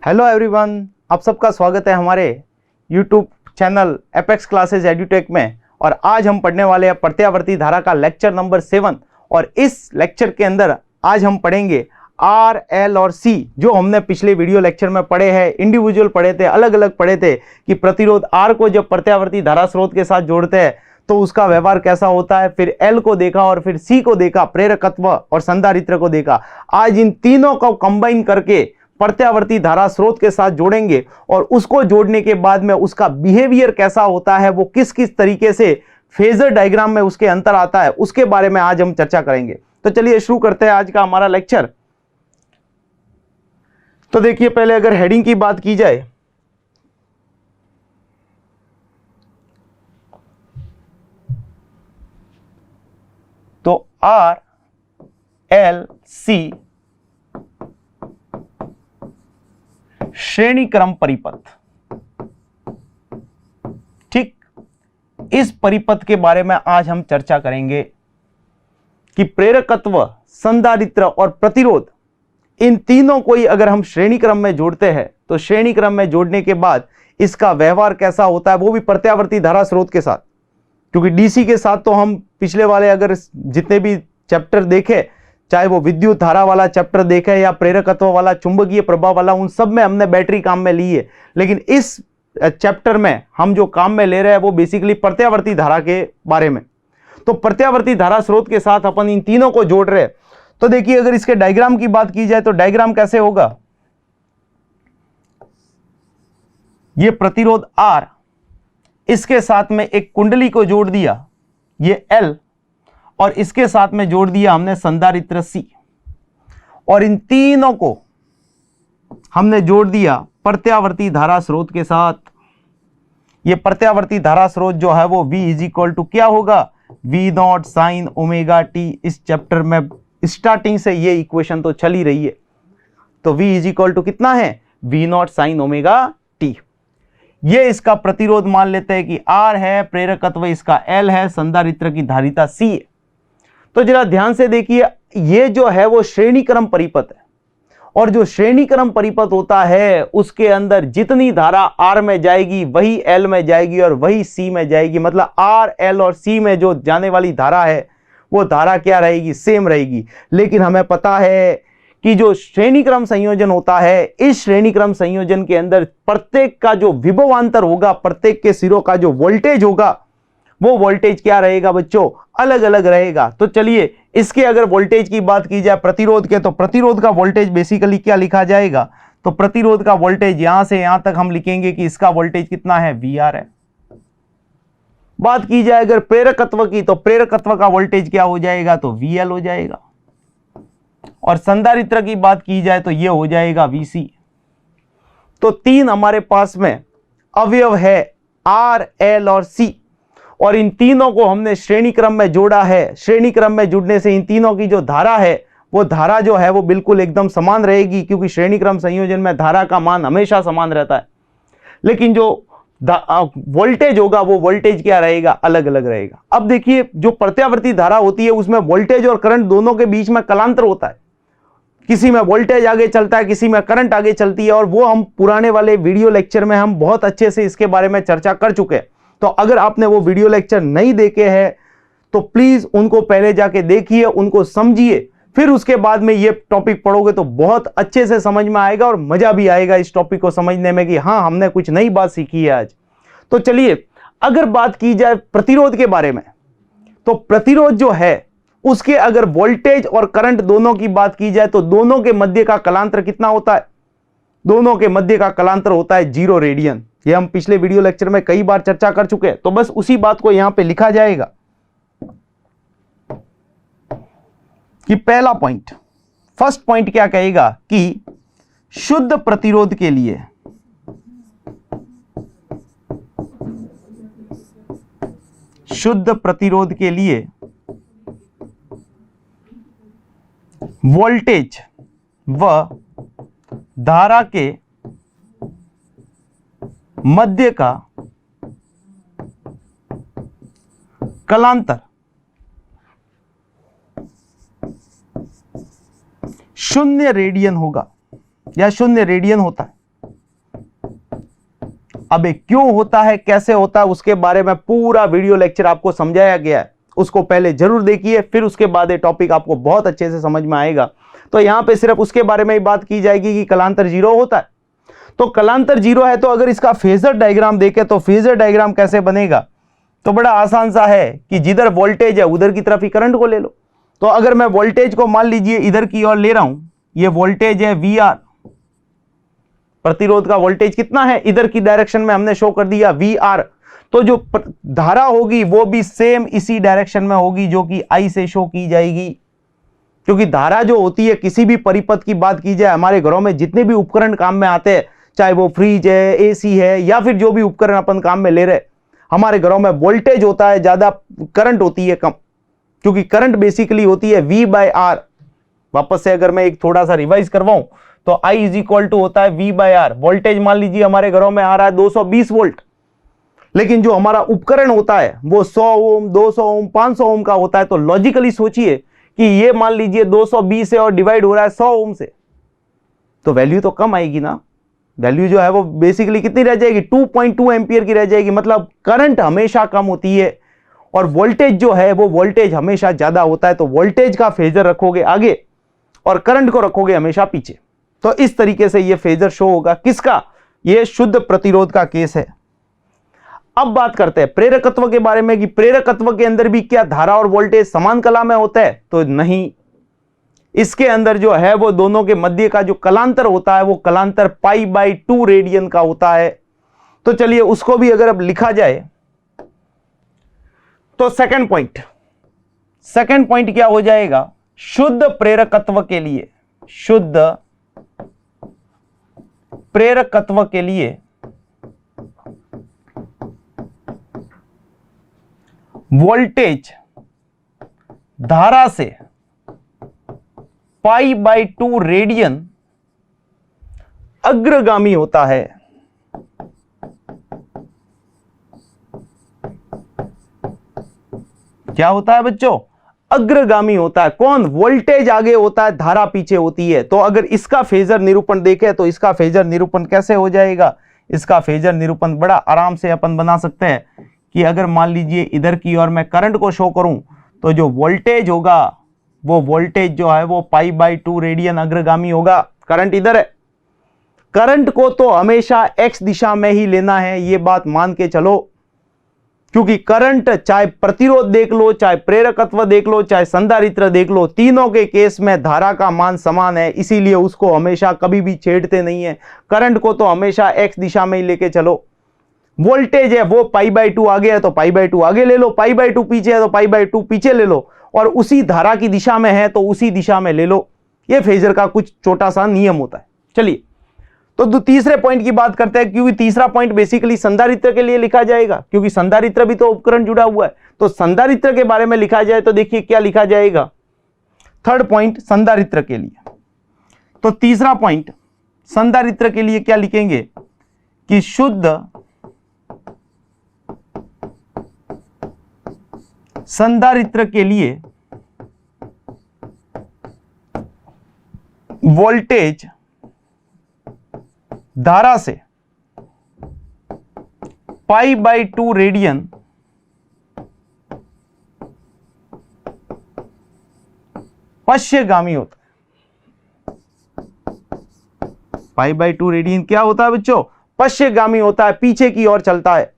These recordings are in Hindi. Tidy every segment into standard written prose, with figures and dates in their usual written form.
हेलो एवरीवन, आप सबका स्वागत है हमारे YouTube channel apex classes edutech में। और आज हम पढ़ने वाले हैं प्रत्यावर्ती धारा का लेक्चर नंबर 7। और इस लेक्चर के अंदर आज हम पढ़ेंगे आर, एल और सी, जो हमने पिछले वीडियो लेक्चर में पढ़े हैं, इंडिविजुअल पढ़े थे, अलग अलग पढ़े थे कि प्रतिरोध आर को जब प्रत्यावर्ती धारा स्रोत के साथ जोड़ते हैं तो उसका व्यवहार कैसा होता है। फिर एल को देखा और फिर सी को देखा, प्रेरकत्व और संधारित्र को देखा। आज इन तीनों को कंबाइन करके प्रत्यावर्ती धारा स्रोत के साथ जोड़ेंगे और उसको जोड़ने के बाद में उसका बिहेवियर कैसा होता है, वो किस किस तरीके से फेजर डायग्राम में उसके अंतर आता है, उसके बारे में आज हम चर्चा करेंगे। तो चलिए शुरू करते हैं आज का हमारा लेक्चर। तो देखिए, पहले अगर हेडिंग की बात की जाए तो आर, एल, सी श्रेणी क्रम परिपथ। ठीक, इस परिपथ के बारे में आज हम चर्चा करेंगे कि प्रेरकत्व, संधारित्र और प्रतिरोध, इन तीनों को ही अगर हम श्रेणी क्रम में जोड़ते हैं तो श्रेणी क्रम में जोड़ने के बाद इसका व्यवहार कैसा होता है, वो भी प्रत्यावर्ती धारा स्रोत के साथ। क्योंकि डीसी के साथ तो हम पिछले वाले अगर जितने भी चैप्टर देखे, चाहे वो विद्युत धारा वाला चैप्टर देखे या प्रेरकत्व वाला, चुंबकीय प्रभाव वाला, उन सब में हमने बैटरी काम में ली है। लेकिन इस चैप्टर में हम जो काम में ले रहे हैं वो बेसिकली प्रत्यावर्ती धारा के बारे में। तो प्रत्यावर्ती धारा स्रोत के साथ अपन इन तीनों को जोड़ रहे हैं। तो देखिए, अगर इसके डायग्राम की बात की जाए तो डायग्राम कैसे होगा। ये प्रतिरोध आर, इसके साथ में एक कुंडली को जोड़ दिया, ये एल, और इसके साथ में जोड़ दिया हमने संधारित्र सी, और इन तीनों को हमने जोड़ दिया प्रत्यावर्ती धारा स्रोत के साथ। ये प्रत्यावर्ती धारा स्रोत जो है वो V इज इक्वल टू क्या होगा, V0 साइन ओमेगा टी। इस चैप्टर में स्टार्टिंग से ये इक्वेशन तो चल ही रही है। तो V इज इक्वल टू कितना है, V0 साइन ओमेगा टी। ये इसका प्रतिरोध मान लेते हैं कि R है, प्रेरकत्व इसका L है, संधारित्र की धारिता C है। तो जरा ध्यान से देखिए, ये जो है वो श्रेणी क्रम परिपथ है, और जो श्रेणी क्रम परिपथ होता है उसके अंदर जितनी धारा R में जाएगी वही L में जाएगी और वही C में जाएगी। मतलब R, L और C में जो जाने वाली धारा है वो धारा क्या रहेगी, सेम रहेगी। लेकिन हमें पता है कि जो श्रेणी क्रम संयोजन होता है, इस श्रेणी क्रम संयोजन के अंदर प्रत्येक का जो विभवांतर होगा, प्रत्येक के सिरों का जो वोल्टेज होगा, वो वोल्टेज क्या रहेगा बच्चों, अलग अलग रहेगा। तो चलिए, इसके अगर वोल्टेज की बात की जाए प्रतिरोध के, तो प्रतिरोध का वोल्टेज बेसिकली क्या लिखा जाएगा, तो प्रतिरोध का वोल्टेज यहां से यहां तक हम लिखेंगे कि इसका वोल्टेज कितना है, VR है। बात की जाए अगर प्रेरकत्व की, तो प्रेरकत्व का वोल्टेज क्या हो जाएगा, तो VL हो जाएगा। और संधारित्र की बात की जाए तो ये हो जाएगा VC। तो तीन हमारे पास में अवयव है R, L और C, और इन तीनों को हमने श्रेणी क्रम में जोड़ा है। श्रेणी क्रम में जुड़ने से इन तीनों की जो धारा है, वो धारा जो है वो बिल्कुल एकदम समान रहेगी, क्योंकि श्रेणी क्रम संयोजन में धारा का मान हमेशा समान रहता है। लेकिन जो वोल्टेज होगा वो वोल्टेज क्या रहेगा, अलग अलग रहेगा। अब देखिए, जो प्रत्यावर्ती धारा होती है उसमें वोल्टेज और करंट दोनों के बीच में कलांतर होता है। किसी में वोल्टेज आगे चलता है, किसी में करंट आगे चलती है, और वो हम पुराने वाले वीडियो लेक्चर में हम बहुत अच्छे से इसके बारे में चर्चा कर चुके हैं। तो अगर आपने वो वीडियो लेक्चर नहीं देखे हैं तो प्लीज उनको पहले जाके देखिए, उनको समझिए, फिर उसके बाद में ये टॉपिक पढ़ोगे तो बहुत अच्छे से समझ में आएगा और मजा भी आएगा इस टॉपिक को समझने में कि हाँ, हमने कुछ नई बात सीखी है आज। तो चलिए, अगर बात की जाए प्रतिरोध के बारे में, तो प्रतिरोध जो है उसके अगर वोल्टेज और करंट दोनों की बात की जाए तो दोनों के मध्य का कलांतर कितना होता है, दोनों के मध्य का कलांतर होता है 0 रेडियन। ये हम पिछले वीडियो लेक्चर में कई बार चर्चा कर चुके हैं। तो बस उसी बात को यहां पे लिखा जाएगा कि पहला पॉइंट, फर्स्ट पॉइंट क्या कहेगा कि शुद्ध प्रतिरोध के लिए वोल्टेज व धारा के मध्य का कलांतर 0 रेडियन होगा या 0 रेडियन होता है। अब क्यों होता है, कैसे होता है, उसके बारे में पूरा वीडियो लेक्चर आपको समझाया गया है, उसको पहले जरूर देखिए, फिर उसके बाद ये टॉपिक आपको बहुत अच्छे से समझ में आएगा। तो यहां पे सिर्फ उसके बारे में ही बात की जाएगी कि कलांतर जीरो होता है। तो कलांतर जीरो है तो अगर इसका फेजर डायग्राम देखें तो फेजर डायग्राम कैसे बनेगा, तो बड़ा आसान सा है कि जिधर वोल्टेज है उधर की तरफ ही करंट को ले लो। तो अगर मैं वोल्टेज को मान लीजिए इधर की ओर ले रहा हूं, ये वोल्टेज है VR, प्रतिरोध का वोल्टेज कितना है, इधर की डायरेक्शन में हमने शो कर दिया VR, तो जो धारा होगी वो भी सेम इसी डायरेक्शन में होगी जो कि I से शो की जाएगी। क्योंकि धारा जो होती है, किसी भी परिपथ की बात की जाए, हमारे घरों में जितने भी उपकरण काम में आते हैं, चाहे वो फ्रिज है, AC है, या फिर जो भी उपकरण अपन काम में ले रहे, हमारे घरों में वोल्टेज होता है ज्यादा, करंट होती है कम, क्योंकि करंट बेसिकली होती है V/R। वापस से अगर मैं एक थोड़ा सा रिवाइज करवाऊं तो I इज इक्वल टू होता है V/R। वोल्टेज मान लीजिए हमारे घरों में आ रहा है 220 वोल्ट, लेकिन जो हमारा उपकरण होता है वो 100 ओम, 200 ओम, 500 ओम का होता है। तो लॉजिकली सोचिए कि ये मान लीजिए 220 है और डिवाइड हो रहा है 100 ओम से, तो वैल्यू तो कम आएगी ना। वैल्यू जो है वो बेसिकली कितनी रह जाएगी, 2.2 एम्पियर की रह जाएगी। मतलब करंट हमेशा कम होती है और वोल्टेज जो है वो वोल्टेज हमेशा ज्यादा होता है। तो वोल्टेज का फेजर रखोगे आगे और करंट को रखोगे हमेशा पीछे। तो इस तरीके से ये फेजर शो होगा। किसका, ये शुद्ध प्रतिरोध का केस है। अब बात करते हैं प्रेरकत्व के बारे में कि प्रेरकत्व के अंदर भी क्या धारा और वोल्टेज समान कला में होता है, तो नहीं। इसके अंदर जो है वो दोनों के मध्य का जो कलांतर होता है वो कलांतर π/2 रेडियन का होता है। तो चलिए उसको भी अगर अब लिखा जाए तो सेकंड पॉइंट क्या हो जाएगा, शुद्ध प्रेरकत्व के लिए, शुद्ध प्रेरकत्व के लिए वोल्टेज धारा से π/2 रेडियन अग्रगामी होता है। क्या होता है बच्चों, अग्रगामी होता है। कौन, वोल्टेज आगे होता है, धारा पीछे होती है। तो अगर इसका फेजर निरूपण देखें तो इसका फेजर निरूपण कैसे हो जाएगा, इसका फेजर निरूपण बड़ा आराम से अपन बना सकते हैं कि अगर मान लीजिए इधर की ओर मैं करंट को शो करूं तो जो वोल्टेज होगा वो वोल्टेज जो है वो π/2 रेडियन अग्रगामी होगा। करंट इधर है, करंट को तो हमेशा x दिशा में ही लेना है, ये बात मान के चलो। क्योंकि करंट चाहे प्रतिरोध देख लो, चाहे प्रेरकत्व देख लो, चाहे संधारित्र देख लो, तीनों के केस में धारा का मान समान है, इसीलिए उसको हमेशा कभी भी छेड़ते नहीं है। करंट को तो हमेशा x दिशा में ही लेके चलो। वोल्टेज है वो π/2 आगे है तो π/2 आगे ले लो, π/2 पीछे है तो π/2 पीछे ले लो, और उसी धारा की दिशा में है तो उसी दिशा में ले लो। ये फेजर का कुछ छोटा सा नियम होता है। चलिए तो तीसरे पॉइंट की बात करते हैं, क्योंकि तीसरा पॉइंट बेसिकली संधारित्र के लिए लिखा जाएगा, क्योंकि संधारित्र भी तो उपकरण जुड़ा हुआ है। तो संधारित्र के बारे में लिखा जाए तो देखिए क्या लिखा जाएगा, थर्ड पॉइंट संधारित्र के लिए। तो तीसरा पॉइंट संधारित्र के लिए क्या लिखेंगे कि शुद्ध संधारित्र के लिए वोल्टेज धारा से π/2 रेडियन पश्चगामी होता है। π/2 रेडियन क्या होता है बच्चों, पश्चगामी होता है, पीछे की ओर चलता है।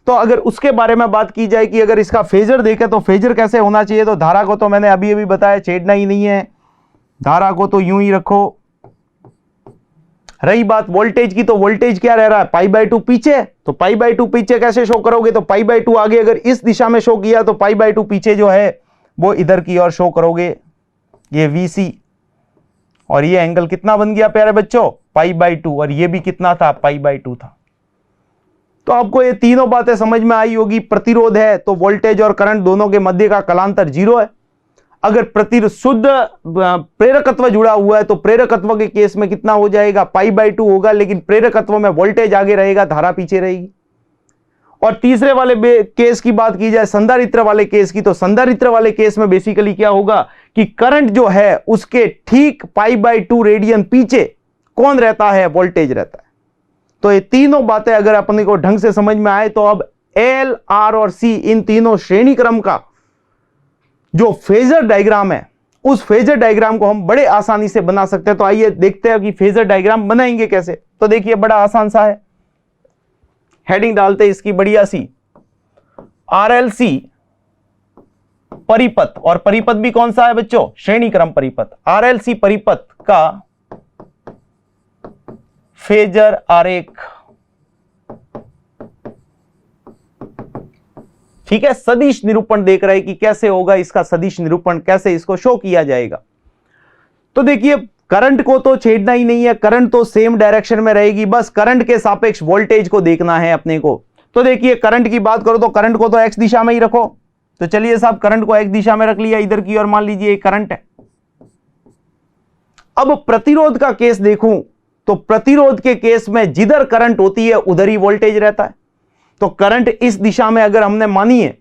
तो अगर उसके बारे में बात की जाए कि अगर इसका फेजर देखें तो फेजर कैसे होना चाहिए, तो धारा को तो मैंने अभी अभी बताया छेड़ना ही नहीं है, धारा को तो यूं ही रखो। रही बात वोल्टेज की, तो वोल्टेज क्या रह रहा है, π/2 पीछे, तो π/2 पीछे कैसे शो करोगे, तो π/2 आगे अगर इस दिशा में शो किया तो π/2 पीछे जो है वो इधर की ओर शो करोगे, ये VC, और ये एंगल कितना बन गया प्यारे बच्चों, π/2, और ये भी कितना था, π/2 था। तो आपको ये तीनों बातें समझ में आई होगी। प्रतिरोध है तो वोल्टेज और करंट दोनों के मध्य का कलांतर 0 है। अगर प्रतिरोध शुद्ध प्रेरकत्व जुड़ा हुआ है तो प्रेरकत्व के केस में कितना हो जाएगा, π/2 होगा, लेकिन प्रेरकत्व में वोल्टेज आगे रहेगा, धारा पीछे रहेगी। और तीसरे वाले केस की बात की जाए संधारित्र वाले केस की, तो संधारित्र वाले केस में बेसिकली क्या होगा कि करंट जो है उसके ठीक π/2 रेडियन पीछे कौन रहता है, वोल्टेज रहता है। तो ये तीनों बातें अगर अपने को ढंग से समझ में आए तो अब एल, आर और सी इन तीनों श्रेणी क्रम का जो फेजर डायग्राम है, उस फेजर डायग्राम को हम बड़े आसानी से बना सकते हैं। तो आइए देखते हैं कि फेजर डायग्राम बनाएंगे कैसे। तो देखिए बड़ा आसान सा है, हेडिंग डालते हैं इसकी बढ़िया सी, आरएलसी परिपथ, और परिपथ भी कौन सा है बच्चों? श्रेणी क्रम परिपथ। आरएलसी परिपथ का फेजर आरेख, ठीक है। सदिश निरूपण देख रहे हैं कि कैसे होगा इसका सदिश निरूपण, कैसे इसको शो किया जाएगा। तो देखिए करंट को तो छेड़ना ही नहीं है, करंट तो सेम डायरेक्शन में रहेगी, बस करंट के सापेक्ष वोल्टेज को देखना है अपने को। तो देखिए करंट की बात करो तो करंट को तो एक्स दिशा में ही रखो। तो चलिए साहब करंट को एक्स दिशा में रख लिया इधर की ओर, मान लीजिए करंट है। अब प्रतिरोध का केस देखूं तो प्रतिरोध के केस में जिधर करंट होती है उधर ही वोल्टेज रहता है। तो करंट इस दिशा में अगर हमने मानी है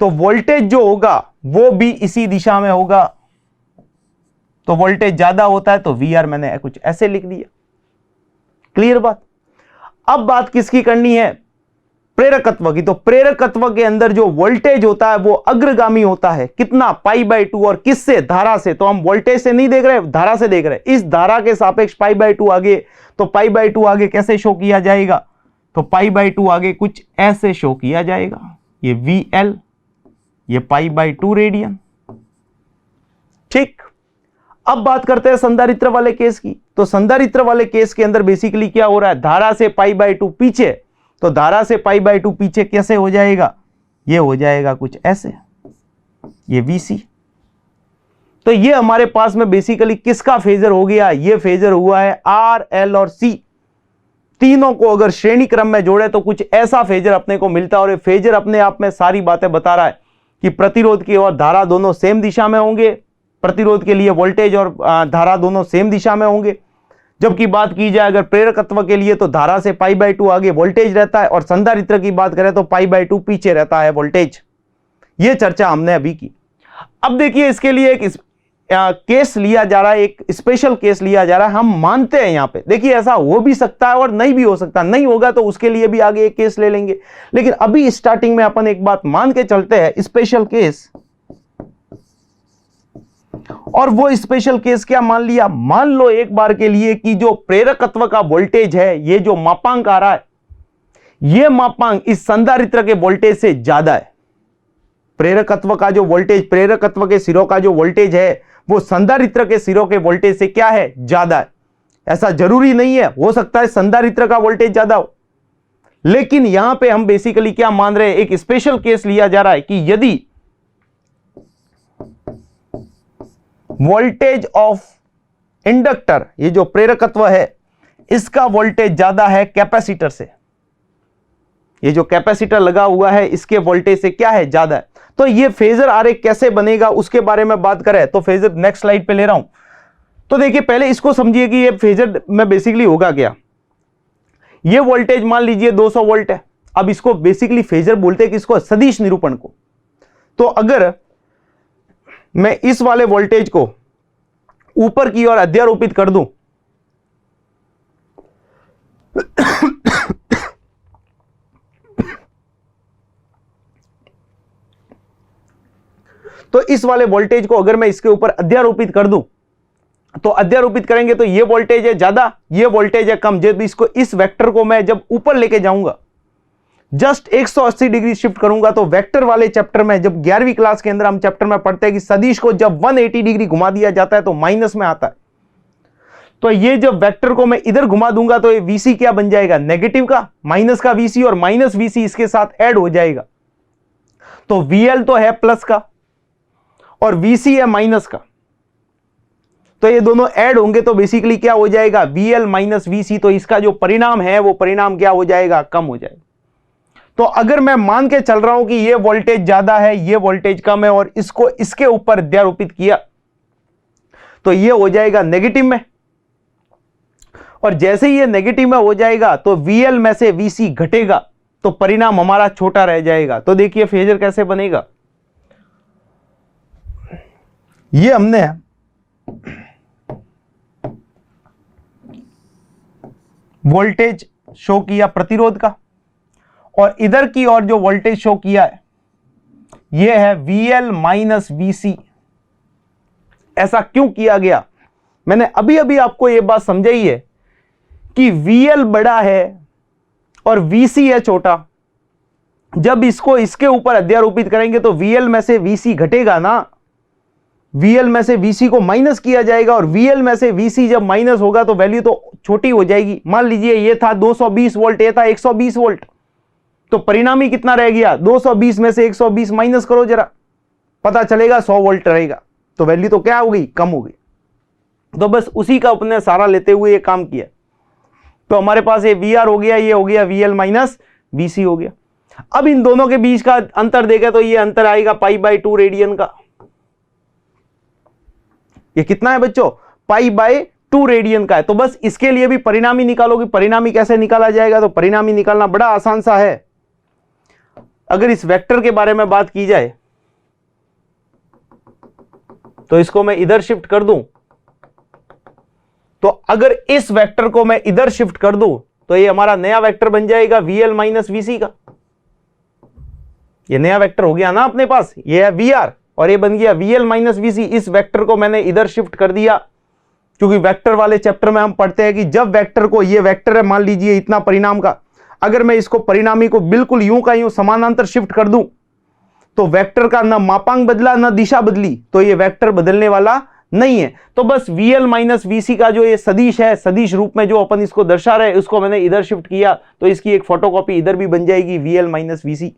तो वोल्टेज जो होगा वो भी इसी दिशा में होगा। तो वोल्टेज ज्यादा होता है तो वीआर मैंने कुछ ऐसे लिख दिया। क्लियर बात। अब बात किसकी करनी है? प्रेरकत्व की। तो प्रेरकत्व के अंदर जो वोल्टेज होता है वो अग्रगामी होता है, कितना? π/2। और किससे? धारा से। तो हम वोल्टेज से नहीं देख रहे, धारा से देख रहे। इस धारा के सापेक्ष π/2 आगे, तो π/2 आगे कैसे शो किया जाएगा? तो π/2 आगे कुछ ऐसे शो किया जाएगा, ये VL, ये π/2 रेडियन। ठीक। अब बात करते हैं संधारित्र वाले केस की। तो संधारित्र वाले केस के अंदर बेसिकली क्या हो रहा है? धारा से π/2 पीछे, तो धारा से π/2 पीछे कैसे हो जाएगा? ये हो जाएगा कुछ ऐसे, ये VC। तो ये हमारे पास में बेसिकली किसका फेजर हो गया? ये फेजर हुआ है R, L और C। तीनों को अगर श्रेणी क्रम में जोड़े तो कुछ ऐसा फेजर अपने को मिलता है। और ये फेजर अपने आप में सारी बातें बता रहा है कि प्रतिरोध की और धारा दोनों सेम दिशा में होंगे, प्रतिरोध के लिए वोल्टेज और धारा दोनों सेम दिशा में होंगे। जबकि बात की जाए अगर प्रेरकत्व के लिए तो धारा से π/2 आगे वोल्टेज रहता है, और संधारित्र की बात करें तो π/2 पीछे रहता है वोल्टेज। यह चर्चा हमने अभी की। अब देखिए इसके लिए एक केस लिया जा रहा है, एक स्पेशल केस लिया जा रहा है। हम मानते हैं यहां पे, देखिए ऐसा हो भी सकता है और नहीं भी हो सकता। नहीं होगा तो उसके लिए भी आगे एक केस ले लेंगे, लेकिन अभी स्टार्टिंग में अपन एक बात मान के चलते हैं, स्पेशल केस। और वो स्पेशल केस क्या मान लिया? मान लो एक बार के लिए कि जो प्रेरकत्व का वोल्टेज है, ये जो मापांक आ रहा है, ये मापांक इस संधारित्र के वोल्टेज से ज्यादा है। प्रेरकत्व का जो वोल्टेज, प्रेरकत्व के सिरों का जो वोल्टेज है वो संधारित्र के सिरों के वोल्टेज से क्या है? ज्यादा है। ऐसा जरूरी नहीं है, हो सकता है संधारित्र का वोल्टेज ज्यादा हो, लेकिन यहां पे हम बेसिकली क्या मान रहे हैं? एक स्पेशल केस लिया जा रहा है कि यदि वोल्टेज ऑफ इंडक्टर, ये जो प्रेरकत्व है, इसका वोल्टेज ज्यादा है कैपेसिटर से। ये जो कैपेसिटर लगा हुआ है इसके वोल्टेज से क्या है? ज्यादा है। तो ये फेजर आरेख कैसे बनेगा उसके बारे में बात करें तो फेजर नेक्स्ट स्लाइड पे ले रहा हूं। तो देखिए पहले इसको समझिए कि ये फेजर में बेसिकली होगा क्या। ये वोल्टेज मान लीजिए 200 वोल्ट है। अब इसको बेसिकली फेजर बोलते हैं कि इसको सदिश निरूपण को। तो अगर मैं इस वाले वोल्टेज को ऊपर की ओर अध्यारोपित कर दूं तो इस वाले वोल्टेज को अगर मैं इसके ऊपर अध्यारोपित कर दूं तो अध्यारोपित करेंगे तो ये वोल्टेज है ज्यादा, ये वोल्टेज है कम। जब इसको, इस वेक्टर को मैं जब ऊपर लेके जाऊंगा, जस्ट 180 डिग्री शिफ्ट करूंगा, तो वेक्टर वाले चैप्टर में, जब 11वीं क्लास के अंदर हम चैप्टर में पढ़ते हैं कि सदिश को जब 180 डिग्री घुमा दिया जाता है तो माइनस में आता है। तो ये जब वेक्टर को मैं इधर घुमा दूंगा तो ये VC क्या बन जाएगा? नेगेटिव का, माइनस का VC, और माइनस VC इसके साथ ऐड हो जाएगा। तो VL तो है प्लस का और VC है माइनस का, तो ये दोनों ऐड होंगे तो बेसिकली क्या हो जाएगा? VL minus VC। तो इसका जो परिणाम है वो परिणाम क्या हो जाएगा? कम हो जाएगा। तो अगर मैं मान के चल रहा हूं कि ये वोल्टेज ज्यादा है, ये वोल्टेज कम है, और इसको इसके ऊपर अध्यारोपित किया तो ये हो जाएगा नेगेटिव में। और जैसे ही ये नेगेटिव में हो जाएगा तो VL में से VC घटेगा, तो परिणाम हमारा छोटा रह जाएगा। तो देखिए फेजर कैसे बनेगा। ये हमने वोल्टेज शो किया प्रतिरोध का, और इधर की ओर जो वोल्टेज शो किया है यह है VL माइनस VC। ऐसा क्यों किया गया? मैंने अभी अभी आपको यह बात समझाई है कि VL बड़ा है और VC है छोटा। जब इसको इसके ऊपर अध्यारोपित करेंगे तो VL में से VC घटेगा ना, VL में से VC को माइनस किया जाएगा, और VL में से VC जब माइनस होगा तो वैल्यू तो छोटी हो जाएगी। मान लीजिए ये था 220 वोल्ट, ये था 120 वोल्ट, तो परिणामी कितना रह गया? 220 में से 120 माइनस करो जरा, पता चलेगा 100 वोल्ट रहेगा, तो वैल्यू तो क्या हो गई? कम हो गई। तो बस उसी का अपने सारा लेते हुए ये काम किया। तो हमारे पास ये VR हो गया, ये हो गया VL माइनस VC हो गया। अब इन दोनों के बीच का अंतर देखें तो ये अंतर आएगा π/2 रेडियन का। ये कितना है बच्चों? π/2 रेडियन का है। तो बस इसके लिए भी परिणामी निकालोगे। परिणामी कैसे निकाला जाएगा? तो परिणामी निकालना बड़ा आसान सा है। अगर इस वेक्टर के बारे में बात की जाए तो इसको मैं इधर शिफ्ट कर दूं, तो अगर इस वेक्टर को मैं इधर शिफ्ट कर दूं तो ये हमारा नया वेक्टर बन जाएगा VL माइनस VC का। ये नया वेक्टर हो गया ना अपने पास, ये है VR और ये बन गया VL माइनस VC। इस वेक्टर को मैंने इधर शिफ्ट कर दिया, क्योंकि वेक्टर वाले चैप्टर में हम पढ़ते हैं कि जब वेक्टर को, ये वेक्टर है मान लीजिए इतना परिणाम का, अगर मैं इसको परिणामी को बिल्कुल यूं का यूं समानांतर शिफ्ट कर दूं तो वेक्टर का ना मापांक बदला ना दिशा बदली, तो ये वेक्टर बदलने वाला नहीं है। तो बस VL माइनस VC का जो ये सदिश है, सदिश रूप में जो अपन इसको दर्शा रहे हैं, उसको मैंने इधर शिफ्ट किया, तो इसकी एक फोटोकॉपी इधर भी बन जाएगी VL माइनस VC।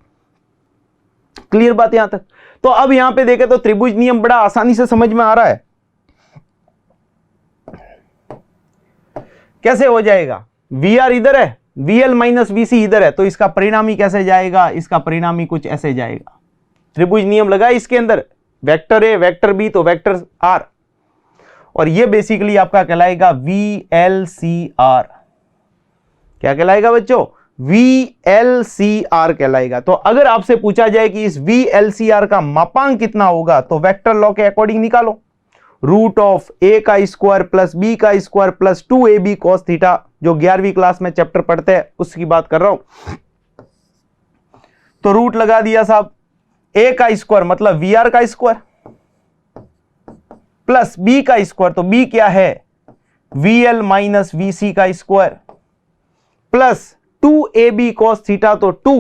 क्लियर बात यहां तक? तो अब यहां पे देखें तो त्रिभुज नियम बड़ा आसानी से समझ में आ रहा है। कैसे हो जाएगा? VR इधर है, VL माइनस VC इधर है, तो इसका परिणामी कैसे जाएगा? इसका परिणामी कुछ ऐसे जाएगा। त्रिभुज नियम लगा इसके अंदर, वेक्टर A वेक्टर B तो वेक्टर R, और ये बेसिकली आपका कहलाएगा VLCR। क्या कहलाएगा बच्चों? VLCR कहलाएगा। तो अगर आपसे पूछा जाए कि इस VLCR का मापांक कितना होगा, तो वेक्टर लॉ के अकॉर्डिंग निकालो, रूट ऑफ A का स्क्वायर प्लस B का square plus 2AB cos theta, जो 11वीं क्लास में चैप्टर पढ़ते हैं उसकी बात कर रहा हूं। तो रूट लगा दिया साहब, A का स्क्वायर मतलब VR का स्क्वायर प्लस B का स्क्वायर, तो B क्या है? VL माइनस VC का square plus 2AB cos theta, तो 2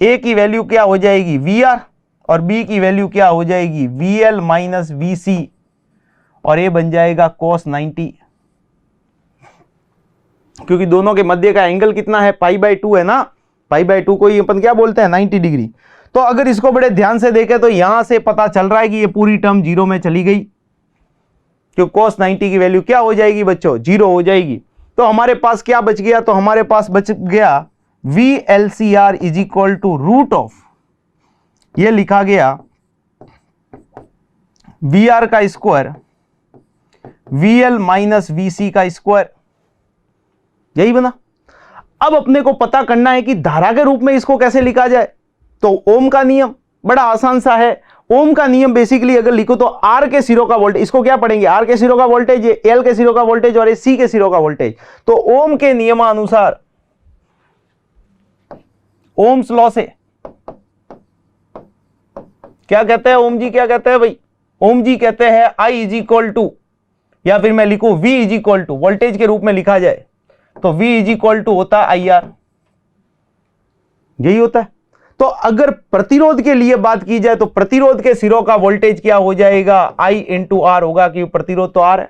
A की वैल्यू क्या हो जाएगी? VR, और B की वैल्यू क्या हो जाएगी? VL माइनस VC, और ये बन जाएगा cos 90, क्योंकि दोनों के मध्य का एंगल कितना है? π/2 है ना, π/2 को ही अपन क्या बोलते हैं? 90 डिग्री। तो अगर इसको बड़े ध्यान से देखें तो यहां से पता चल रहा है कि ये पूरी टर्म जीरो में चली गई, क्योंकि cos 90 की वैल्यू क्या हो जाएगी बच्चों? जीरो हो जाएगी। तो हमारे पास क्या बच गया? तो हमारे पास बच गया VLCR is equal to root of, ये लिखा गया VR का स्क्वायर VL माइनस VC का स्क्वायर, यही बना। अब अपने को पता करना है कि धारा के रूप में इसको कैसे लिखा जाए। तो ओम का नियम बड़ा आसान सा है। ओम का नियम बेसिकली अगर लिखो तो R के सिरों का वोल्टेज, इसको क्या पढ़ेंगे? R के सिरों का वोल्टेज, ये L के सिरों का वोल्टेज और ये C के सिरों का वोल्टेज। तो ओम के नियमानुसार, ओम्स लॉ से क्या कहते हैं ओम जी? क्या कहते हैं भाई? ओम जी कहते हैं I इज इक्वल टू, या फिर मैं लिखूं V is equal to, voltage के रूप में लिखा जाए तो V इज इक्वल टू होता है IR, यही होता है। तो अगर प्रतिरोध के लिए बात की जाए तो प्रतिरोध के सिरों का वोल्टेज क्या हो जाएगा? I इंटू R होगा, क्योंकि प्रतिरोध तो R है।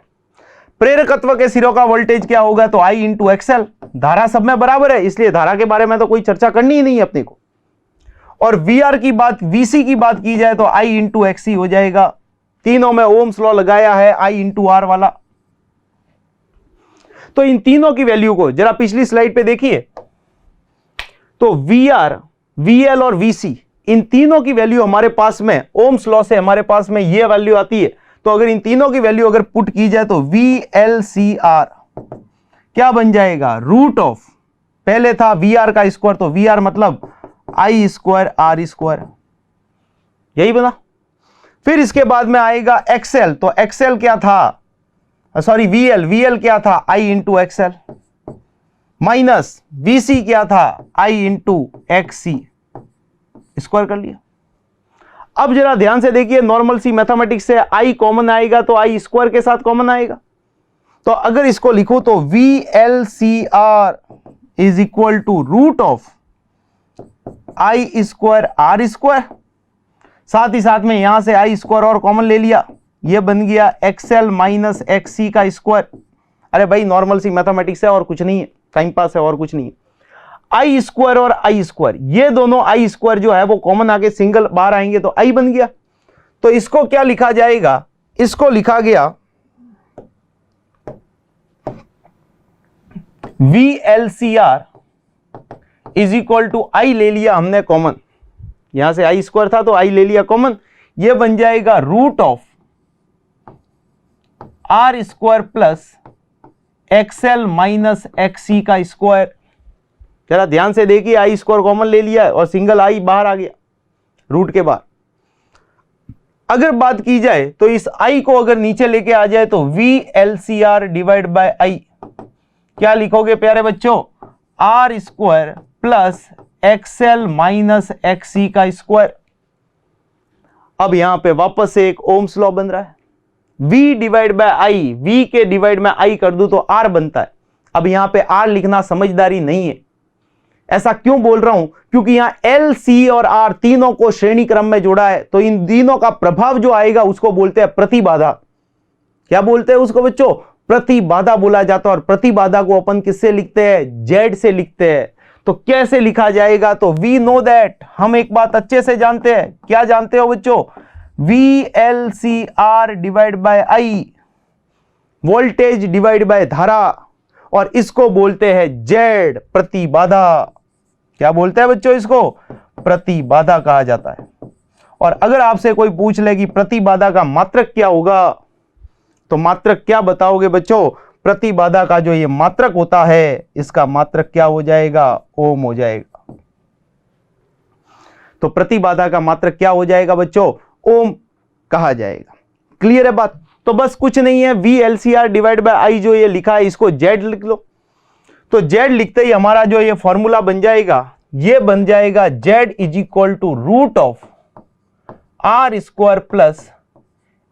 प्रेरकत्व के सिरों का वोल्टेज क्या होगा? तो I इंटू XL। धारा सब में बराबर है, इसलिए धारा के बारे में तो कोई चर्चा करनी ही नहीं है अपने को। और VR की बात, VC की बात की जाए तो I इंटू XC हो जाएगा। तीनों में ओम्स लॉ लगाया है I इंटू R वाला। तो इन तीनों की वैल्यू को जरा पिछली स्लाइड पे देखिए, तो VR, VL और VC, इन तीनों की वैल्यू हमारे पास में ओम्स लॉ से हमारे पास में ये वैल्यू आती है। तो अगर इन तीनों की वैल्यू अगर पुट की जाए तो VLCR क्या बन जाएगा? रूट ऑफ, पहले था VR का स्क्वायर, तो VR मतलब I स्क्वायर R स्क्वायर, यही बना। फिर इसके बाद में आएगा XL, तो XL क्या था? सॉरी VL क्या था? I into XL। Minus VC क्या था, I इंटू XC स्क्वायर कर लिया। अब जरा ध्यान से देखिए, नॉर्मल सी मैथमेटिक्स से I कॉमन आएगा तो I स्क्वायर के साथ कॉमन आएगा। तो अगर इसको लिखो तो VLCR is equal to root of I square R square, साथ ही साथ में यहां से I स्क्वायर और कॉमन ले लिया, यह बन गया XL माइनस XC का स्क्वायर। अरे भाई नॉर्मल सी मैथमेटिक्स है और कुछ नहीं है, टाइम पास है और कुछ नहीं है। I स्क्वायर और I स्क्वायर, ये दोनों I स्क्वायर जो है वो कॉमन आके सिंगल बाहर आएंगे तो I बन गया। तो इसको क्या लिखा जाएगा, इसको लिखा गया VLCR is equal to I ले लिया हमने कॉमन, यहां से I स्क्वायर था तो I ले लिया कॉमन, ये बन जाएगा root of R square plus XL minus XC का स्क्वायर। जरा ध्यान से देखिए, I स्क्वायर कॉमन ले लिया और सिंगल I बाहर आ गया रूट के बाहर। अगर बात की जाए तो इस I को अगर नीचे लेके आ जाए तो VLCR डिवाइड बाय I, क्या लिखोगे प्यारे बच्चों, R square plus XL minus XC का स्क्वायर। अब यहां पे वापस से एक ओम्स लॉ बन रहा है, V divide by I, V के डिवाइड में I कर दूं तो R बनता है। अब यहां पे R लिखना समझदारी नहीं है। ऐसा क्यों बोल रहा हूं, क्योंकि यहां L, C और R तीनों को श्रेणी क्रम में जोड़ा है, तो इन तीनों का प्रभाव जो आएगा उसको बोलते हैं प्रतिबाधा। क्या बोलते हैं उसको बच्चों, प्रतिबाधा बोला जाता है। और प्रतिबाधा को अपन किससे लिखते हैं, Z से लिखते हैं। तो कैसे लिखा जाएगा, तो वी नो दैट, हम एक बात अच्छे से जानते हैं। क्या जानते हो बच्चों, VLCR divide by I, voltage divide by धारा, और इसको बोलते हैं Z, प्रतिबाधा। क्या बोलते हैं बच्चों, इसको प्रतिबाधा कहा जाता है। और अगर आपसे कोई पूछ ले कि प्रतिबाधा का मात्रक क्या होगा, तो मात्रक क्या बताओगे बच्चों, प्रतिबाधा का जो ये मात्रक होता है इसका मात्रक क्या हो जाएगा, ओम हो जाएगा। तो प्रतिबाधा का मात्रक क्या हो जाएगा बच्चों, ओम कहा जाएगा। क्लियर है बात। तो बस कुछ नहीं है, VLCR डिवाइड बाय I जो ये लिखा है इसको Z लिख लो। तो Z लिखते ही हमारा जो ये फॉर्मूला बन जाएगा, ये बन जाएगा Z is equal to root of R square plus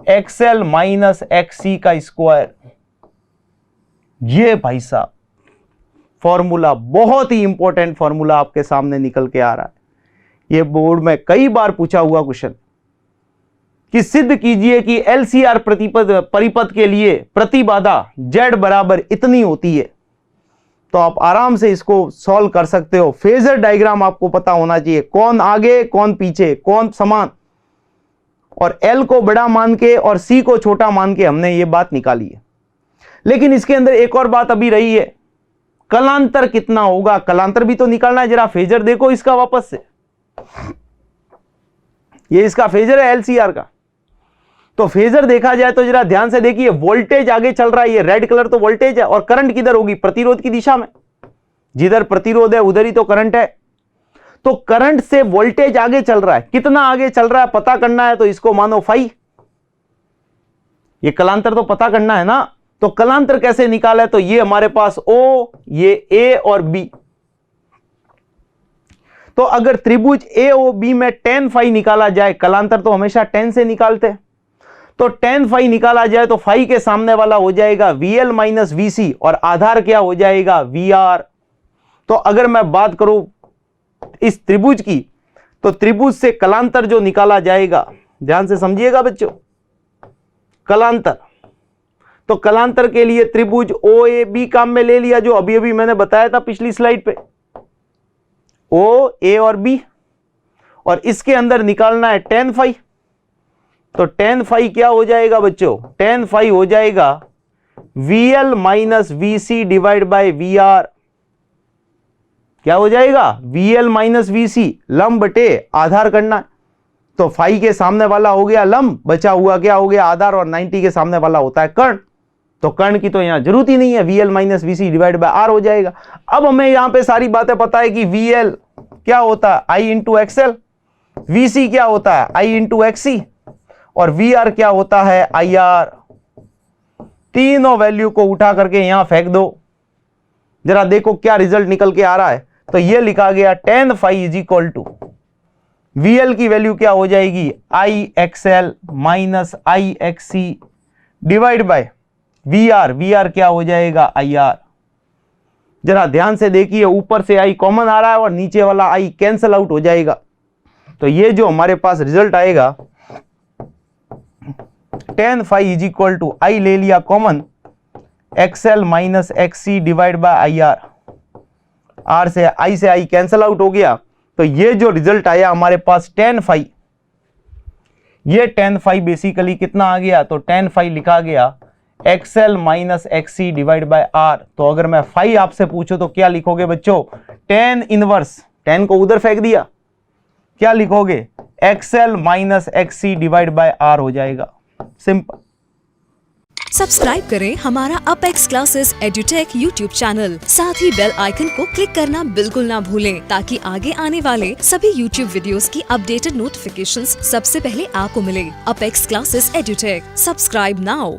XL minus XC का स्क्वायर। ये भाई साहब फॉर्मूला बहुत ही इंपॉर्टेंट फॉर्मूला आपके सामने निकल के आ रहा है। ये बोर्ड में कई बार पूछा हुआ क्वेश्चन कि सिद्ध कीजिए कि LCR परिपथ के लिए प्रतिबाधा Z बराबर इतनी होती है। तो आप आराम से इसको सॉल्व कर सकते हो। फेजर डायग्राम आपको पता होना चाहिए, कौन आगे कौन पीछे, कौन समान, और L को बड़ा मान के और C को छोटा मान के हमने ये बात निकाली है। लेकिन इसके अंदर एक और बात अभी रही है, कलांतर कितना होगा, कलांतर भी तो निकालना है। जरा फेजर देखो इसका वापस से, ये इसका फेजर है LCR का। तो फेजर देखा जाए तो जरा ध्यान से देखिए, वोल्टेज आगे चल रहा है, ये रेड कलर तो वोल्टेज है, और करंट किधर होगी, प्रतिरोध की दिशा में। जिधर प्रतिरोध है उधर ही तो करंट है। तो करंट से वोल्टेज आगे चल रहा है, कितना आगे चल रहा है पता करना है, तो इसको मानो फाई। ये कलांतर तो पता करना है ना। तो कलांतर कैसे निकाला है, तो ये हमारे पास O, ये A और B। तो अगर त्रिभुज AOB में tan फाई निकाला जाए, कलांतर तो हमेशा tan से निकालते हैं, तो tan फाई निकाला जाए तो फाई के सामने वाला हो जाएगा VL माइनस VC, और आधार क्या हो जाएगा, VR। तो अगर मैं बात करूं इस त्रिभुज की, तो त्रिभुज से कलांतर जो निकाला जाएगा, ध्यान से समझिएगा बच्चों, कलांतर। तो कलांतर के लिए त्रिभुज OAB काम में ले लिया, जो अभी अभी मैंने बताया था पिछली स्लाइड पे, O, A और B, और इसके अंदर निकालना है tan फाई। तो tan फाई क्या हो जाएगा बच्चों, tan फाई हो जाएगा VL minus VC divide by VR। क्या हो जाएगा, VL माइनस VC, लंब बटे आधार करना है। तो फाई के सामने वाला हो गया लंब, बचा हुआ क्या हो गया, आधार, और 90 के सामने वाला होता है कर्ण। तो कर्ण की तो यहां जरूरत ही नहीं है, VL minus VC divide by R हो जाएगा। अब हमें यहां पे सारी बातें पता है कि VL क्या होता है, I इंटू XL, VC क्या होता है, I इंटू XC, और VR क्या होता है, IR। तीनों वैल्यू को उठा करके यहां फेंक दो, जरा देखो क्या रिजल्ट निकल के आ रहा है। तो ये लिखा गया tan phi is equal to VL की वैल्यू क्या हो जाएगी, IXL minus IXC divide by VR क्या हो जाएगा IR। जरा ध्यान से देखिए, ऊपर से I कॉमन आ रहा है और नीचे वाला I कैंसल आउट हो जाएगा। तो ये जो हमारे पास रिजल्ट आएगा tan phi is equal to I ले लिया common XL minus XC divide by IR, R से I कैंसल आउट हो गया। तो ये जो रिजल्ट आया हमारे पास tan फाई, ये tan फाई बेसिकली कितना आ गया, तो tan फाई लिखा गया XL minus XC divide by R। तो अगर मैं फाई आपसे पूछूं तो क्या लिखोगे बच्चों, tan इनवर्स, tan को उधर फेंक दिया, क्या लिखोगे XL minus XC divide by R हो जाएगा, सिंपल। सब्सक्राइब करें हमारा apex classes edutech YouTube channel, साथ ही बेल आइकन को क्लिक करना बिल्कुल ना भूलें ताकि आगे आने वाले सभी यूट्यूब वीडियोस की अपडेटेड नोटिफिकेशंस सबसे पहले आपको मिले। Apex classes edutech, subscribe now.